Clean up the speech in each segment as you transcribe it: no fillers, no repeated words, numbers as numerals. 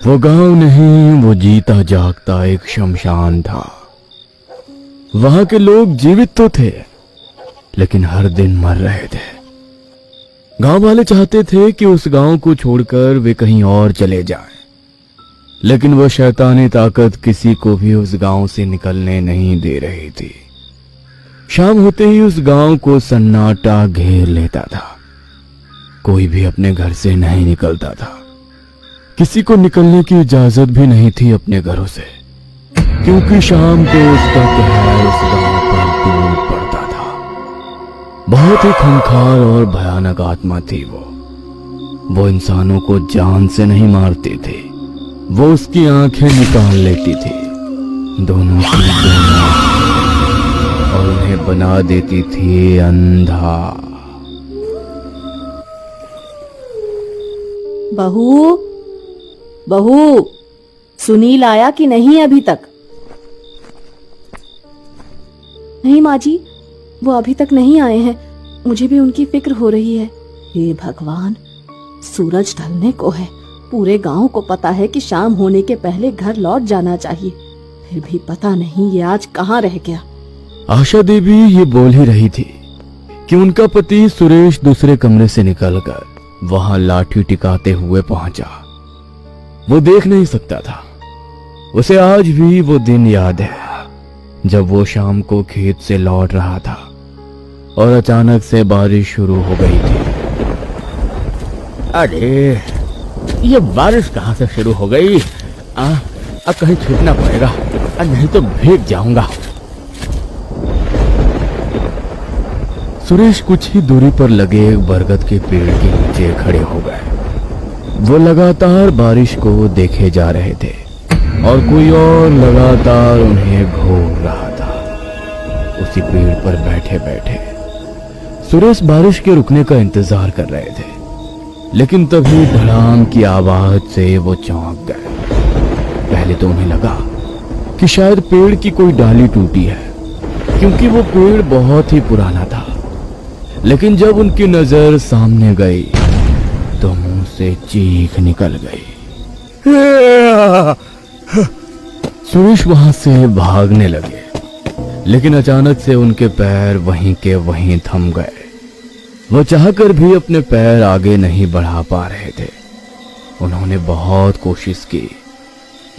वो गांव नहीं, वो जीता जागता एक शमशान था। वहां के लोग जीवित तो थे, लेकिन हर दिन मर रहे थे। गांव वाले चाहते थे कि उस गांव को छोड़कर वे कहीं और चले जाएं, लेकिन वह शैतानी ताकत किसी को भी उस गांव से निकलने नहीं दे रही थी। शाम होते ही उस गांव को सन्नाटा घेर लेता था। कोई भी अपने घर से नहीं निकलता था। किसी को निकलने की इजाजत भी नहीं थी अपने घरों से, क्योंकि शाम को उसका कहर उस गांव पर टूट पड़ता था। बहुत ही खूंखार और भयानक आत्मा थी वो इंसानों को जान से नहीं मारती थी, वो उसकी आंखें निकाल लेती थी, दोनों की दोनों, और उन्हें बना देती थी अंधा। बहू, बहू, सुनील आया कि नहीं अभी तक? नहीं माँ जी, वो अभी तक नहीं आए हैं। मुझे भी उनकी फिक्र हो रही है। हे भगवान, सूरज ढलने को है। पूरे गांव को पता है कि शाम होने के पहले घर लौट जाना चाहिए, फिर भी पता नहीं ये आज कहाँ रह गया। आशा देवी ये बोल ही रही थी कि उनका पति सुरेश दूसरे कमरे से निकलकर वहां लाठी टिकाते हुए पहुंचा। वो देख नहीं सकता था। उसे आज भी वो दिन याद है जब वो शाम को खेत से लौट रहा था और अचानक से बारिश शुरू हो गई थी। अरे ये बारिश कहाँ से शुरू हो गई? अब कहीं छूटना पड़ेगा, नहीं तो भीग जाऊंगा। सुरेश कुछ ही दूरी पर लगे एक बरगद के पेड़ के नीचे खड़े हो गए। वो लगातार बारिश को देखे जा रहे थे और कोई और लगातार उन्हें घूर रहा था। उसी पेड़ पर बैठे बैठे सुरेश बारिश के रुकने का इंतजार कर रहे थे, लेकिन तभी धड़ाम की आवाज से वो चौंक गए। पहले तो उन्हें लगा कि शायद पेड़ की कोई डाली टूटी है, क्योंकि वो पेड़ बहुत ही पुराना था। लेकिन जब उनकी नजर सामने गई तो मुंह से चीख निकल गई। सुरेश वहां से भागने लगे, लेकिन अचानक से उनके पैर वहीं के वहीं थम गए। वो चाहकर भी अपने पैर आगे नहीं बढ़ा पा रहे थे। उन्होंने बहुत कोशिश की,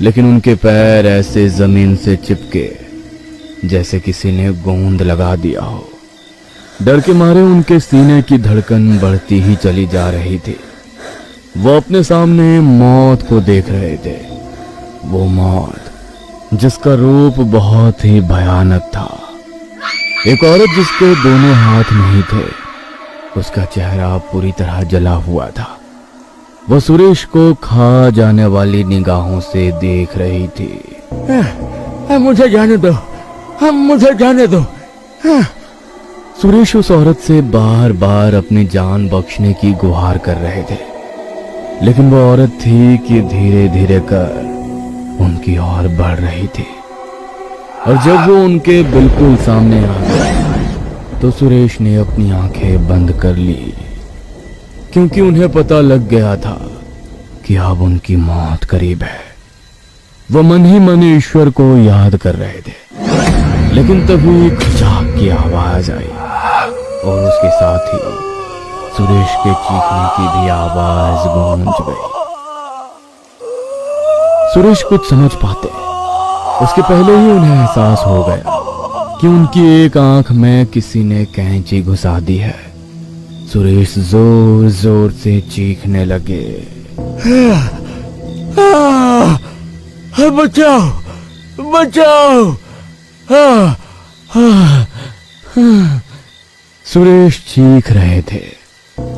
लेकिन उनके पैर ऐसे जमीन से चिपके जैसे किसी ने गोंद लगा दिया हो। डर के मारे उनके सीने की धड़कन बढ़ती ही चली जा रही थी। वो अपने सामने मौत को देख रहे थे, वो मौत जिसका रूप बहुत ही भयानक था। एक औरत जिसके दोनों हाथ नहीं थे, उसका चेहरा पूरी तरह जला हुआ था। वो सुरेश को खा जाने वाली निगाहों से देख रही थी। मुझे जाने दो, मुझे जाने दो। सुरेश उस औरत से बार बार अपनी जान बख्शने की गुहार कर रहे थे, लेकिन वो औरत थी कि धीरे धीरे कर उनकी ओर बढ़ रही थी। और जब वो उनके बिल्कुल सामने आ गई तो सुरेश ने अपनी आंखें बंद कर ली, क्योंकि उन्हें पता लग गया था कि अब उनकी मौत करीब है। वो मन ही मन ईश्वर को याद कर रहे थे, लेकिन तभी खचाक की आवाज आई और उसके साथ ही सुरेश के चीखने की भी आवाज गूंज गई। सुरेश कुछ समझ पाते उसके पहले ही उन्हें एहसास हो गया कि उनकी एक आंख में किसी ने कैंची घुसा दी है। सुरेश जोर जोर से चीखने लगे, बचाओ, बचाओ। सुरेश चीख रहे थे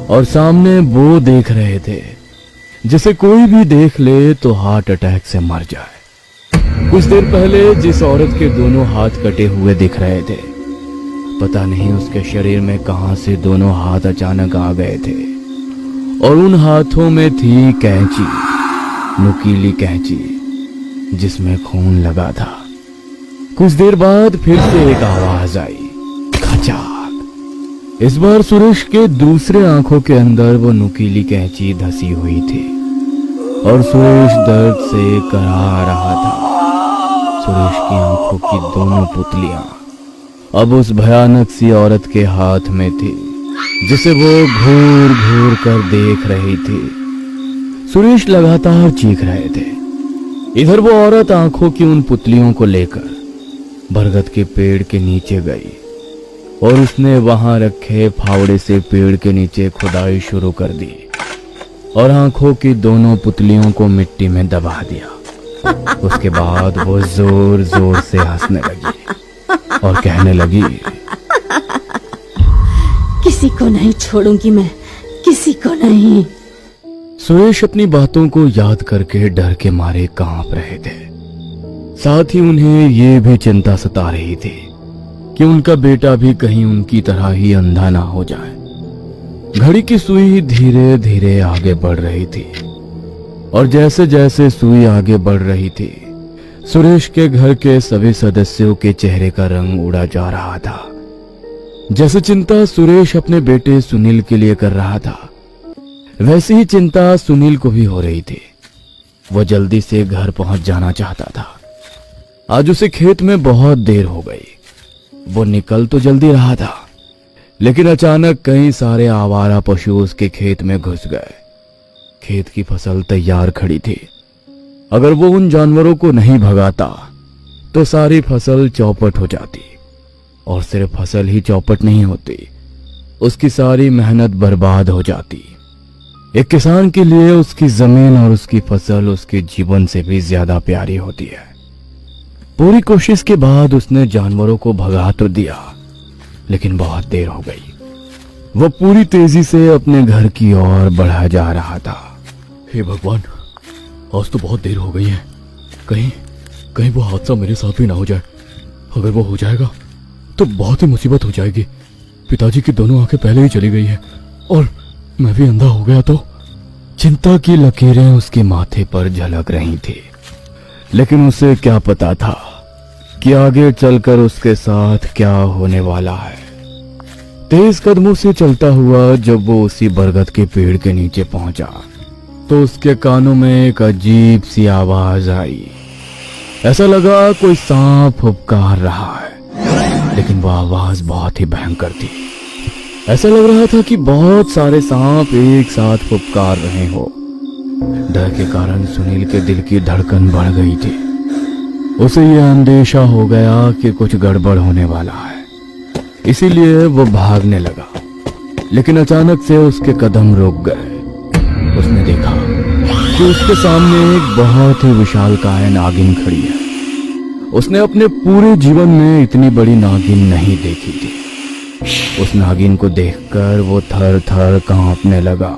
और सामने वो देख रहे थे जिसे कोई भी देख ले तो हार्ट अटैक से मर जाए। कुछ देर पहले जिस औरत के दोनों हाथ कटे हुए दिख रहे थे, पता नहीं उसके शरीर में कहां से दोनों हाथ अचानक आ गए थे और उन हाथों में थी कैंची, नुकीली कैंची जिसमें खून लगा था। कुछ देर बाद फिर से एक आवाज आई, खचाक। इस बार सुरेश के दूसरे आंखों के अंदर वो नुकीली कैंची धसी हुई थी। और सुरेश दर्द से कराह रहा था। सुरेश की आंखों की दोनों पुतलियां अब उस भयानक सी औरत के हाथ में थी जिसे वो घूर घूर कर देख रही थी। सुरेश लगातार चीख रहे थे। इधर वो औरत आंखों की उन पुतलियों को लेकर बरगद के पेड़ के नीचे गई और उसने वहां रखे फावड़े से पेड़ के नीचे खुदाई शुरू कर दी और आंखों की दोनों पुतलियों को मिट्टी में दबा दिया। उसके बाद वो जोर जोर से हंसने लगी और कहने लगी, किसी को नहीं छोड़ूंगी मैं, किसी को नहीं। सुरेश अपनी बातों को याद करके डर के मारे कांप रहे थे। साथ ही उन्हें ये भी चिंता सता रही थी कि उनका बेटा भी कहीं उनकी तरह ही अंधा ना हो जाए। घड़ी की सुई धीरे धीरे आगे बढ़ रही थी और जैसे जैसे सुई आगे बढ़ रही थी, सुरेश के घर के सभी सदस्यों के चेहरे का रंग उड़ा जा रहा था। जैसे चिंता सुरेश अपने बेटे सुनील के लिए कर रहा था, वैसी ही चिंता सुनील को भी हो रही थी। वो जल्दी से घर पहुंच जाना चाहता था। आज उसे खेत में बहुत देर हो गई। वो निकल तो जल्दी रहा था, लेकिन अचानक कई सारे आवारा पशु उसके खेत में घुस गए। खेत की फसल तैयार खड़ी थी। अगर वो उन जानवरों को नहीं भगाता तो सारी फसल चौपट हो जाती, और सिर्फ फसल ही चौपट नहीं होती, उसकी सारी मेहनत बर्बाद हो जाती। एक किसान के लिए उसकी जमीन और उसकी फसल उसके जीवन से भी ज्यादा प्यारी होती है। पूरी कोशिश के बाद उसने जानवरों को भगा तो दिया, लेकिन बहुत देर हो गई। वो पूरी तेजी से अपने घर की ओर बढ़ा जा रहा था। हे भगवान, आज तो बहुत देर हो गई है। कहीं वो हादसा मेरे साथ भी ना हो जाए। अगर वो हो जाएगा तो बहुत ही मुसीबत हो जाएगी। पिताजी की दोनों आंखें पहले ही चली गई है और मैं भी अंधा हो गया तो। चिंता की लकीरें उसके माथे पर झलक रही थी, लेकिन उसे क्या पता था कि आगे चलकर उसके साथ क्या होने वाला है। तेज कदमों से चलता हुआ जब वो उसी बरगद के पेड़ के नीचे पहुंचा तो उसके कानों में एक अजीब सी आवाज आई। ऐसा लगा कोई सांप फुफकार रहा है, लेकिन वो आवाज बहुत ही भयंकर थी। ऐसा लग रहा था कि बहुत सारे सांप एक साथ फुफकार रहे हो। डर के कारण सुनील के दिल की धड़कन बढ़ गई थी। उसे यह अंदेशा हो गया कि कुछ गड़बड़ होने वाला है, इसीलिए वो भागने लगा। लेकिन अचानक से उसके कदम रुक गए। उसने देखा कि उसके सामने एक बहुत ही विशालकाय नागिन खड़ी है। उसने अपने पूरे जीवन में इतनी बड़ी नागिन नहीं देखी थी। उस नागिन को देखकर वो थर थर कांपने लगा।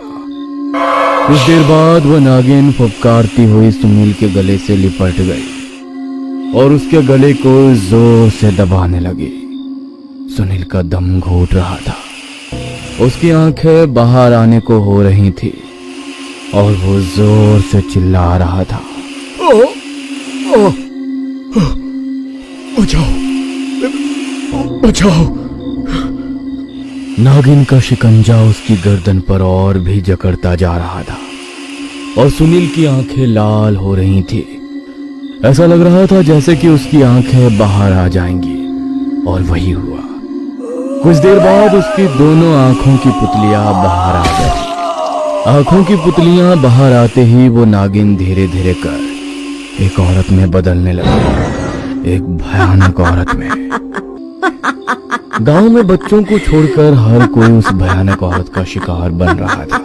कुछ देर बाद वो नागिन फुफकारती हुई सुनील के गले से लिपट गई और उसके गले को जोर से दबाने लगी। सुनील का दम घोट रहा था। उसकी आंखें बाहर आने को हो रही थी और वो जोर से चिल्ला रहा था, बचाओ, बचाओ। नागिन का शिकंजा उसकी गर्दन पर और भी जकड़ता जा रहा था और सुनील की आंखें लाल हो रही थी। ऐसा लग रहा था जैसे कि उसकी आंखें बाहर आ जाएंगी, और वही हुआ। कुछ देर बाद उसकी दोनों आंखों की पुतलियां बाहर आ गई। आंखों की पुतलियां बाहर आते ही वो नागिन धीरे धीरे कर एक औरत में बदलने लगी, एक भयानक औरत में। गांव में बच्चों को छोड़कर हर कोई उस भयानक औरत का शिकार बन रहा था।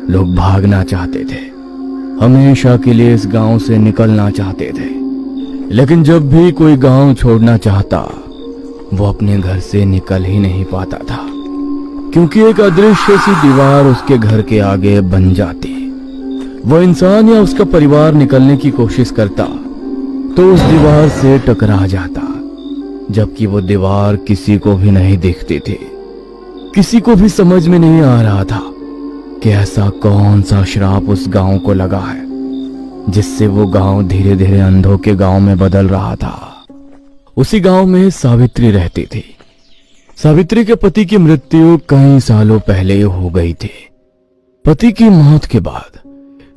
लोग भागना चाहते थे, हमेशा के लिए इस गांव से निकलना चाहते थे, लेकिन जब भी कोई गांव छोड़ना चाहता वो अपने घर से निकल ही नहीं पाता था, क्योंकि एक अदृश्य सी दीवार उसके घर के आगे बन जाती। वो इंसान या उसका परिवार निकलने की कोशिश करता तो उस दीवार से टकरा जाता, जबकि वो दीवार किसी को भी नहीं दिखती थी। किसी को भी समझ में नहीं आ रहा था कि ऐसा कौन सा श्राप उस गांव को लगा है जिससे वो गांव धीरे धीरे अंधों के गांव में बदल रहा था। उसी गांव में सावित्री रहती थी। सावित्री के पति की मृत्यु कई सालों पहले हो गई थी। पति की मौत के बाद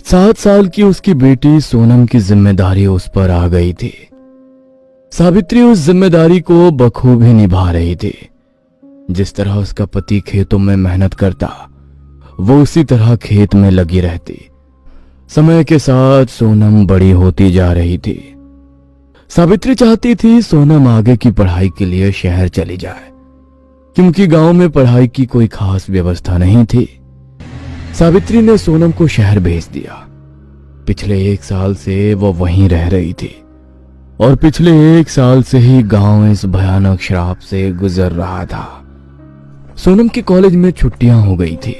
7 साल की उसकी बेटी सोनम की जिम्मेदारी उस पर आ गई थी। सावित्री उस जिम्मेदारी को बखूबी निभा रही थी। जिस तरह उसका पति खेतों में मेहनत करता, वो उसी तरह खेत में लगी रहती। समय के साथ सोनम बड़ी होती जा रही थी। सावित्री चाहती थी सोनम आगे की पढ़ाई के लिए शहर चली जाए, क्योंकि गांव में पढ़ाई की कोई खास व्यवस्था नहीं थी। सावित्री ने सोनम को शहर भेज दिया। पिछले 1 साल से वो वहीं रह रही थी और पिछले 1 साल से ही गांव इस भयानक श्राप से गुजर रहा था। सोनम की कॉलेज में छुट्टियां हो गई थी।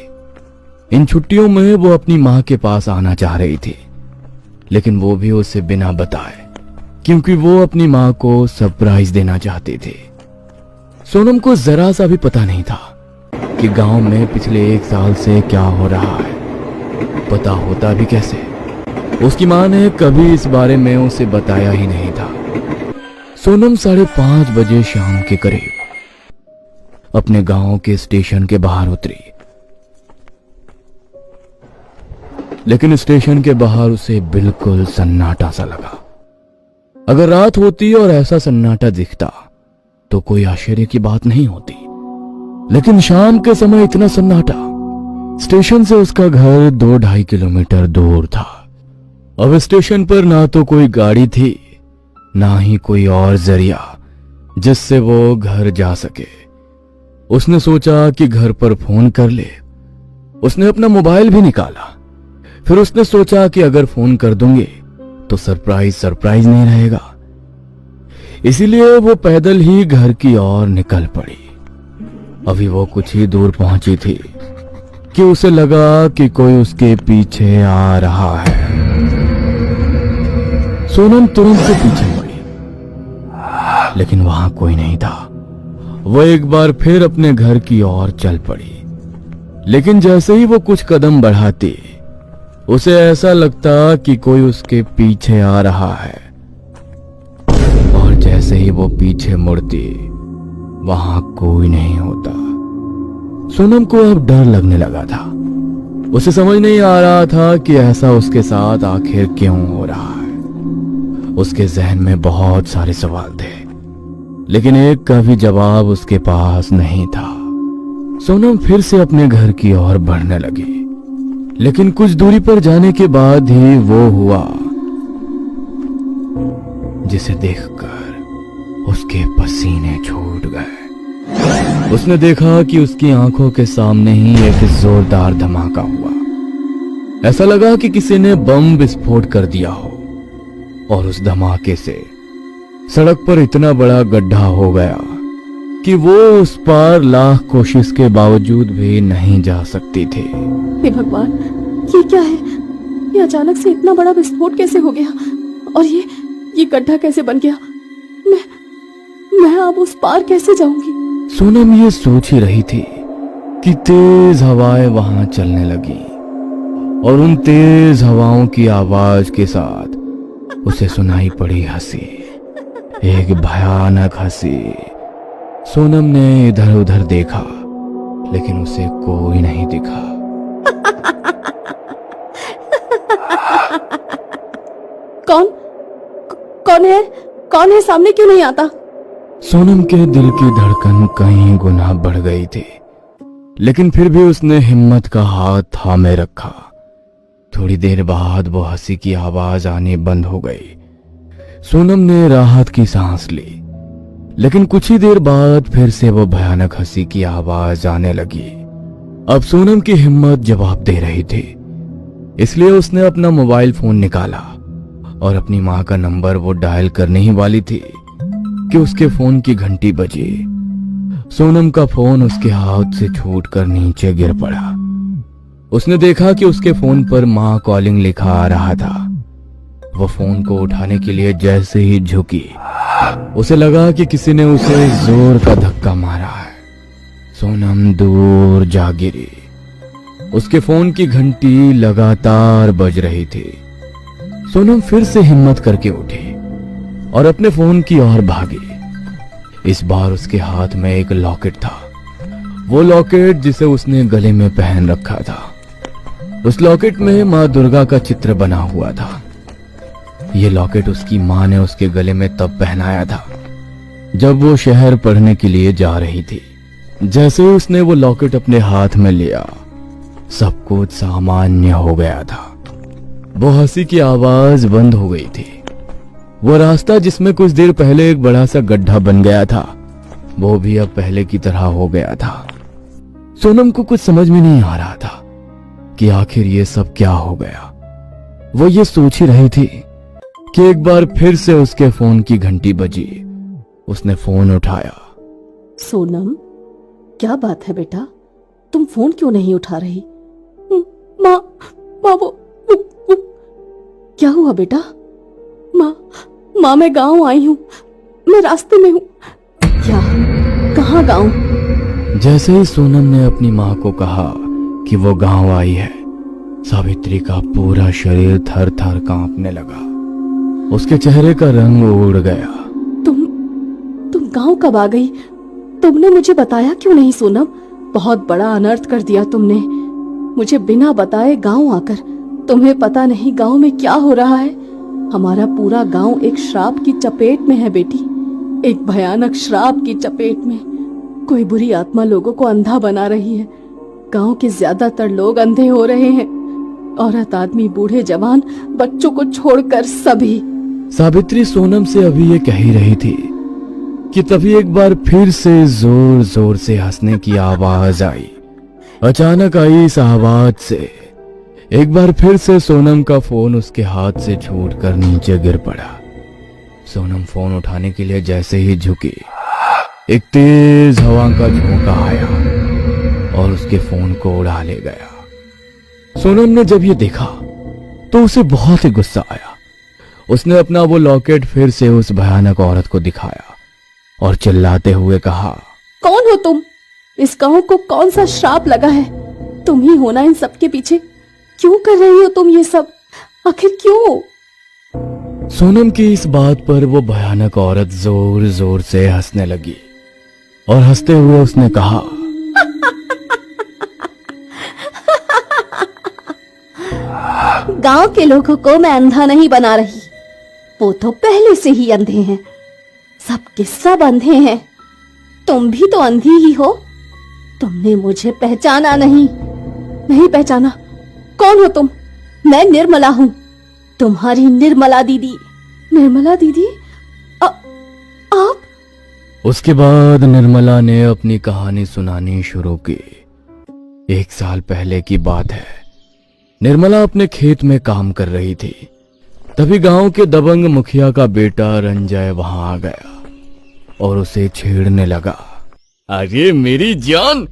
इन छुट्टियों में वो अपनी मां के पास आना चाह रही थी, लेकिन वो भी उसे बिना बताए, क्योंकि वो अपनी मां को सरप्राइज देना चाहती थी। सोनम को जरा सा भी पता नहीं था कि गांव में पिछले 1 साल से क्या हो रहा है। पता होता भी कैसे? उसकी मां ने कभी इस बारे में उसे बताया ही नहीं था। सोनम 5:30 बजे शाम के करीब अपने गांव के स्टेशन के बाहर उतरी, लेकिन स्टेशन के बाहर उसे बिल्कुल सन्नाटा सा लगा। अगर रात होती और ऐसा सन्नाटा दिखता तो कोई आश्चर्य की बात नहीं होती, लेकिन शाम के समय इतना सन्नाटा। स्टेशन से उसका घर 2-2.5 किलोमीटर दूर था। अब स्टेशन पर ना तो कोई गाड़ी थी, ना ही कोई और जरिया जिससे वो घर जा सके। उसने सोचा कि घर पर फोन कर ले। उसने अपना मोबाइल भी निकाला। फिर उसने सोचा कि अगर फोन कर दूंगे तो सरप्राइज नहीं रहेगा। इसीलिए वो पैदल ही घर की ओर निकल पड़ी। अभी वो कुछ ही दूर पहुंची थी कि उसे लगा कि कोई उसके पीछे आ रहा है। सोनम तुरंत से पीछे मुड़ी, लेकिन वहां कोई नहीं था। वो एक बार फिर अपने घर की ओर चल पड़ी, लेकिन जैसे ही वो कुछ कदम बढ़ाती, उसे ऐसा लगता कि कोई उसके पीछे आ रहा है। और जैसे ही वो पीछे मुड़ती, वहां कोई नहीं होता। सोनम को अब डर लगने लगा था। उसे समझ नहीं आ रहा था कि ऐसा उसके साथ आखिर क्यों हो रहा है। उसके जहन में बहुत सारे सवाल थे, लेकिन एक का भी जवाब उसके पास नहीं था। सोनम फिर से अपने घर की ओर बढ़ने लगी, लेकिन कुछ दूरी पर जाने के बाद ही वो हुआ जिसे देखकर उसके पसीने छूट गए। उसने देखा कि उसकी आंखों के सामने ही एक जोरदार धमाका हुआ। ऐसा लगा कि किसी ने बम विस्फोट कर दिया हो, और उस धमाके से सड़क पर इतना बड़ा गड्ढा हो गया कि वो उस पार लाख कोशिश के बावजूद भी नहीं जा सकती थी। हे भगवान, ये क्या है? ये अचानक से इतना बड़ा विस्फोट कैसे हो गया? और ये गड्ढा कैसे बन गया? मैं अब उस पार कैसे जाऊंगी? सोनम ये सोच ही रही थी कि तेज हवाएं वहां चलने लगी, और उन तेज हवाओं की आवाज के साथ उसे सुनाई पड़ी हंसी, एक भयानक हंसी। सोनम ने इधर उधर देखा, लेकिन उसे कोई नहीं दिखा। कौन है? सामने क्यों नहीं आता? सोनम के दिल की धड़कन कहीं गुना बढ़ गई थी, लेकिन फिर भी उसने हिम्मत का हाथ थामे रखा। थोड़ी देर बाद वो हंसी की आवाज आनी बंद हो गई। सोनम ने राहत की सांस ली, लेकिन कुछ ही देर बाद फिर से वो भयानक हंसी की आवाज आने लगी। अब सोनम की हिम्मत जवाब दे रही थी, इसलिए उसने अपना मोबाइल फोन निकाला और अपनी मां का नंबर वो डायल करने ही वाली थी कि उसके फोन की घंटी बजी। सोनम का फोन उसके हाथ से छूटकर नीचे गिर पड़ा। उसने देखा कि उसके फोन पर मां कॉलिंग लिखा आ रहा था। वो फोन को उठाने के लिए जैसे ही झुकी, उसे लगा कि किसी ने उसे जोर का धक्का मारा है। सोनम दूर जा गिरी। उसके फोन की घंटी लगातार बज रही थी। सोनम फिर से हिम्मत करके उठी और अपने फोन की ओर भागी। इस बार उसके हाथ में एक लॉकेट था, वो लॉकेट जिसे उसने गले में पहन रखा था। उस लॉकेट में माँ दुर्गा का चित्र बना हुआ था। ये लॉकेट उसकी माँ ने उसके गले में तब पहनाया था जब वो शहर पढ़ने के लिए जा रही थी। जैसे ही उसने वो लॉकेट अपने हाथ में लिया, सब कुछ सामान्य हो गया था। वो हंसी की आवाज बंद हो गई थी। वो रास्ता जिसमें कुछ देर पहले एक बड़ा सा गड्ढा बन गया था, वो भी अब पहले की तरह हो गया था। सोनम को कुछ समझ में नहीं आ रहा था कि आखिर ये सब क्या हो गया। वो ये सोच ही रही थी कि एक बार फिर से उसके फोन की घंटी बजी। उसने फोन उठाया। सोनम, क्या बात है बेटा, तुम फोन क्यों नहीं उठा रही? माँ, वो क्या हुआ बेटा? माँ, मैं गांव आई हूँ, मैं रास्ते में हूँ। क्या? कहाँ गांव? जैसे ही सोनम ने अपनी माँ को कहा कि वो गांव आई है, सावित्री का पूरा शरीर थर थर कांपने लगा। उसके चेहरे का रंग उड़ गया। तुम गांव कब आ गई? तुमने मुझे बताया क्यों नहीं सोनम? बहुत बड़ा अनर्थ कर दिया तुमने। मुझे बिना बताए गांव आकर। तुम्हें पता नहीं गांव में क्या हो रहा है। हमारा पूरा गांव एक श्राप की चपेट में है बेटी, एक भयानक श्राप की चपेट में। कोई बुरी आत्मा लोगों को अंधा बना रही है। गांव के ज्यादातर लोग अंधे हो रहे हैं। औरत, आदमी, बूढ़े, जवान, बच्चों को छोड़कर सभी। सावित्री सोनम से अभी ये कह ही रही थी कि तभी एक बार फिर से जोर जोर से हंसने की आवाज आई। अचानक आई इस आवाज से एक बार फिर से सोनम का फोन उसके हाथ से छूटकर नीचे गिर पड़ा। सोनम फोन उठाने के लिए जैसे ही झुकी, एक तेज हवा का झोंका आया और उसके फोन को उड़ा ले गया। सोनम ने जब ये देखा तो उसे बहुत ही गुस्सा आया। उसने अपना वो लॉकेट फिर से उस भयानक औरत को दिखाया और चिल्लाते हुए कहा, कौन हो तुम? इस गांव को कौन सा श्राप लगा है? तुम ही हो ना इन सब के पीछे? क्यों कर रही हो तुम ये सब? आखिर क्यों? सोनम की इस बात पर वो भयानक औरत जोर जोर से हंसने लगी और हंसते हुए उसने कहा, गांव के लोगों को मैं अंधा नहीं बना रही, वो तो पहले से ही अंधे हैं। सब के सब अंधे हैं। तुम भी तो अंधी ही हो। तुमने मुझे पहचाना नहीं पहचाना? कौन हो तुम? मैं निर्मला हूँ, तुम्हारी निर्मला दीदी। निर्मला दीदी? आप? उसके बाद निर्मला ने अपनी कहानी सुनानी शुरू की। 1 साल पहले की बात है। निर्मला अपने खेत में काम कर रही थी। तभी गांव के दबंग मुखिया का बेटा रंजय वहां आ गया और उसे छेड़ने लगा। अरे मेरी जान,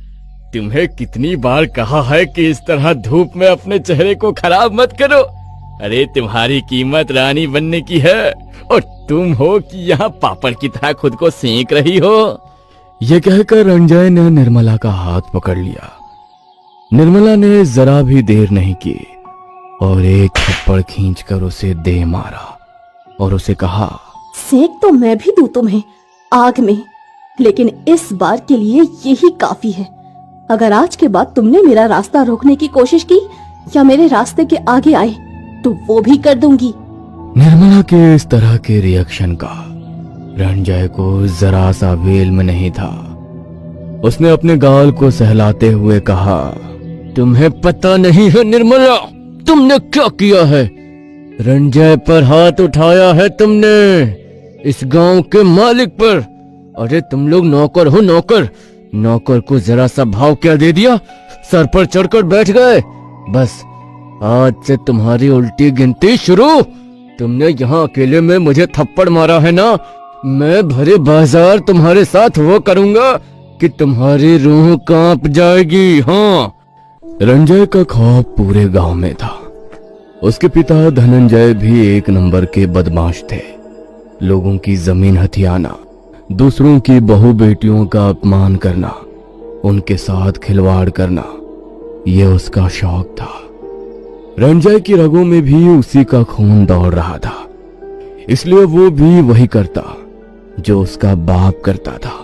तुम्हें कितनी बार कहा है कि इस तरह धूप में अपने चेहरे को खराब मत करो। अरे तुम्हारी कीमत रानी बनने की है और तुम हो कि यहाँ पापड़ की तरह खुद को सेंक रही हो। ये कहकर रंजय ने निर्मला का हाथ पकड़ लिया। निर्मला ने जरा भी देर नहीं की और एक थप्पड़ खींचकर उसे दे मारा और उसे कहा, सेक तो मैं भी दूं तुम्हें आग में, लेकिन इस बार के लिए यही काफी है। अगर आज के बाद तुमने मेरा रास्ता रोकने की कोशिश की या मेरे रास्ते के आगे आए तो वो भी कर दूंगी। निर्मला के इस तरह के रिएक्शन का रंजय को जरा सा भी इल्म नहीं था। उसने अपने गाल को सहलाते हुए कहा, तुम्हें पता नहीं है निर्मला, तुमने क्या किया है? रंजय पर हाथ उठाया है तुमने, इस गांव के मालिक पर। अरे तुम लोग नौकर हो, नौकर को जरा सा भाव क्या दे दिया, सर पर चढ़कर बैठ गए। बस आज से तुम्हारी उल्टी गिनती शुरू। तुमने यहाँ अकेले में मुझे थप्पड़ मारा है ना, मैं भरे बाजार तुम्हारे साथ वो करूंगा कि तुम्हारी रूह कांप जाएगी। हाँ। रंजय का खौफ पूरे गांव में था। उसके पिता धनंजय भी एक नंबर के बदमाश थे। लोगों की जमीन हथियाना, दूसरों की बहू बेटियों का अपमान करना, उनके साथ खिलवाड़ करना, यह उसका शौक था। रंजय की रगों में भी उसी का खून दौड़ रहा था, इसलिए वो भी वही करता जो उसका बाप करता था।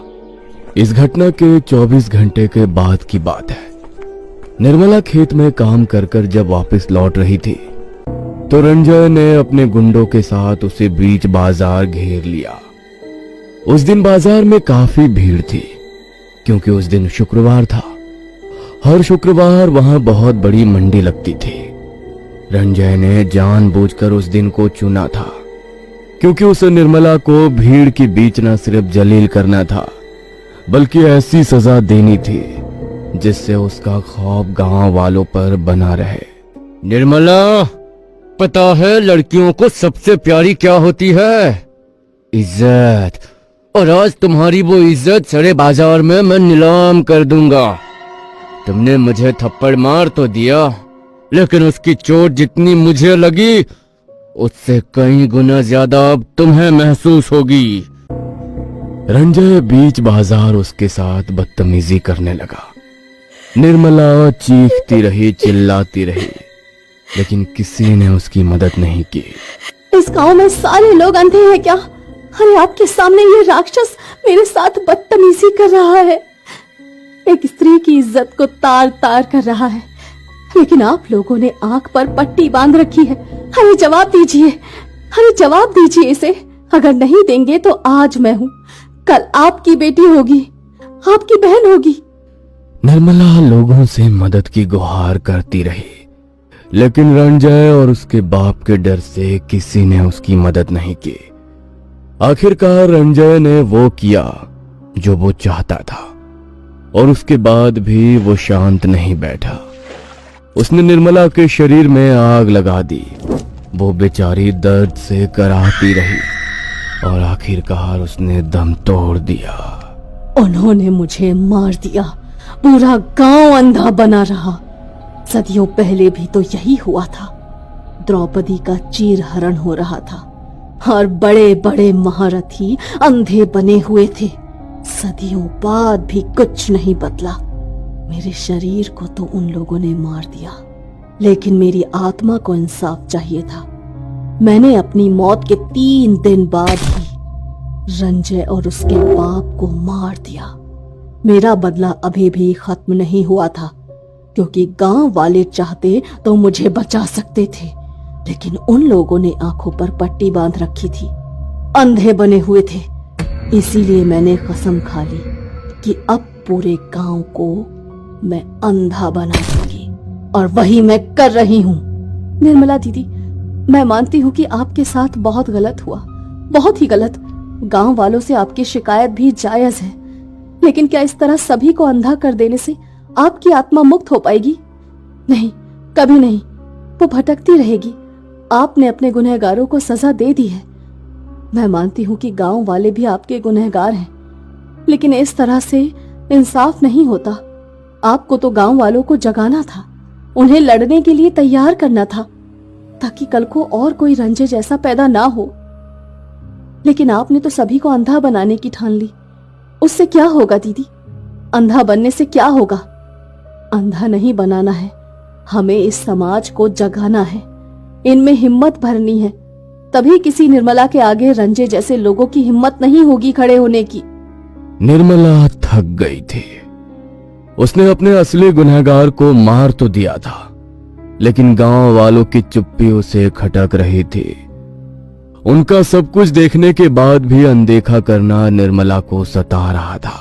इस घटना के 24 घंटे के बाद की बात है। निर्मला खेत में काम कर कर जब वापस लौट रही थी तो रंजय ने अपने गुंडों के साथ उसे बीच बाजार घेर लिया। उस दिन बाजार में काफी भीड़ थी क्योंकि उस दिन शुक्रवार था। हर शुक्रवार वहां बहुत बड़ी मंडी लगती थी। रंजय ने जानबूझकर उस दिन को चुना था क्योंकि उसे निर्मला को भीड़ के बीच न सिर्फ जलील करना था बल्कि ऐसी सजा देनी थी जिससे उसका खौफ गांव वालों पर बना रहे। निर्मला, पता है लड़कियों को सबसे प्यारी क्या होती है? इज्जत। और आज तुम्हारी वो इज्जत सारे बाजार में मैं नीलाम कर दूंगा। तुमने मुझे थप्पड़ मार तो दिया, लेकिन उसकी चोट जितनी मुझे लगी उससे कई गुना ज्यादा अब तुम्हें महसूस होगी। रंजय बीच बाजार उसके साथ बदतमीजी करने लगा। निर्मला चीखती रही, चिल्लाती रही, लेकिन किसी ने उसकी मदद नहीं की। इस गांव में सारे लोग अंधे हैं क्या? अरे आपके सामने ये राक्षस मेरे साथ बदतमीजी कर रहा है, एक स्त्री की इज्जत को तार तार कर रहा है, लेकिन आप लोगों ने आंख पर पट्टी बांध रखी है। अरे जवाब दीजिए, अरे जवाब दीजिए इसे। अगर नहीं देंगे तो आज मैं हूँ, कल आपकी बेटी होगी, आपकी बहन होगी। निर्मला लोगों से मदद की गुहार करती रही, लेकिन रंजय और उसके बाप के डर से किसी ने उसकी मदद नहीं की। आखिरकार रंजय ने वो किया जो वो चाहता था और उसके बाद भी वो शांत नहीं बैठा। उसने निर्मला के शरीर में आग लगा दी। वो बेचारी दर्द से कराहती रही और आखिरकार उसने दम तोड़ दिया। उन्होंने मुझे मार दिया, पूरा गांव अंधा बना रहा। सदियों पहले भी तो यही हुआ था। द्रौपदी का चीरहरण हो रहा था और बड़े बड़े महारथी अंधे बने हुए थे। सदियों बाद भी कुछ नहीं बदला। मेरे शरीर को तो उन लोगों ने मार दिया, लेकिन मेरी आत्मा को इंसाफ चाहिए था। मैंने अपनी मौत के 3 दिन बाद ही रंजय और उसके बाप को मार दिया। मेरा बदला अभी भी खत्म नहीं हुआ था, क्योंकि गांव वाले चाहते तो मुझे बचा सकते थे, लेकिन उन लोगों ने आंखों पर पट्टी बांध रखी थी, अंधे बने हुए थे। इसीलिए मैंने कसम खा ली कि अब पूरे गांव को मैं अंधा बना दूंगी, और वही मैं कर रही हूँ। निर्मला दीदी, मैं मानती हूँ कि आपके साथ बहुत गलत हुआ, बहुत ही गलत। गांव वालों से आपकी शिकायत भी जायज है, लेकिन क्या इस तरह सभी को अंधा कर देने से आपकी आत्मा मुक्त हो पाएगी? नहीं, कभी नहीं। वो भटकती रहेगी। आपने अपने गुनहगारों को सजा दे दी है। मैं मानती हूँ कि गांव वाले भी आपके गुनहगार हैं, लेकिन इस तरह से इंसाफ नहीं होता। आपको तो गांव वालों को जगाना था, उन्हें लड़ने के लिए तैयार करना था, ताकि कल को और कोई रंजय जैसा पैदा ना हो। लेकिन आपने तो सभी को अंधा बनाने की ठान ली। उससे क्या होगा दीदी? अंधा बनने से क्या होगा? अंधा नहीं बनाना है, हमें इस समाज को जगाना है, इनमें हिम्मत भरनी है। तभी किसी निर्मला के आगे रंजय जैसे लोगों की हिम्मत नहीं होगी खड़े होने की। निर्मला थक गई थी। उसने अपने असली गुनहगार को मार तो दिया था, लेकिन गांव वालों की चुप्पी उसे खटक रही थी। उनका सब कुछ देखने के बाद भी अनदेखा करना निर्मला को सता रहा था,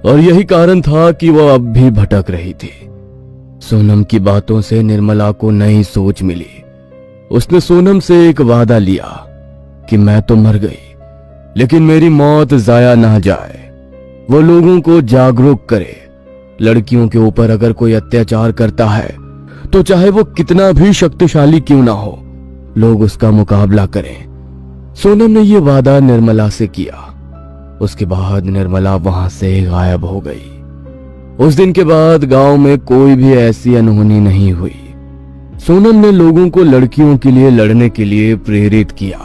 और यही कारण था कि वह अब भी भटक रही थी। सोनम की बातों से निर्मला को नई सोच मिली। उसने सोनम से एक वादा लिया कि मैं तो मर गई, लेकिन मेरी मौत जाया ना जाए। वो लोगों को जागरूक करे। लड़कियों के ऊपर अगर कोई अत्याचार करता है तो चाहे वो कितना भी शक्तिशाली क्यों ना हो, लोग उसका मुकाबला करें। सोनम ने यह वादा निर्मला से किया। उसके बाद निर्मला वहां से गायब हो गई। उस दिन के बाद गांव में कोई भी ऐसी अनहोनी नहीं हुई। सोनम ने लोगों को लड़कियों के लिए लड़ने के लिए प्रेरित किया।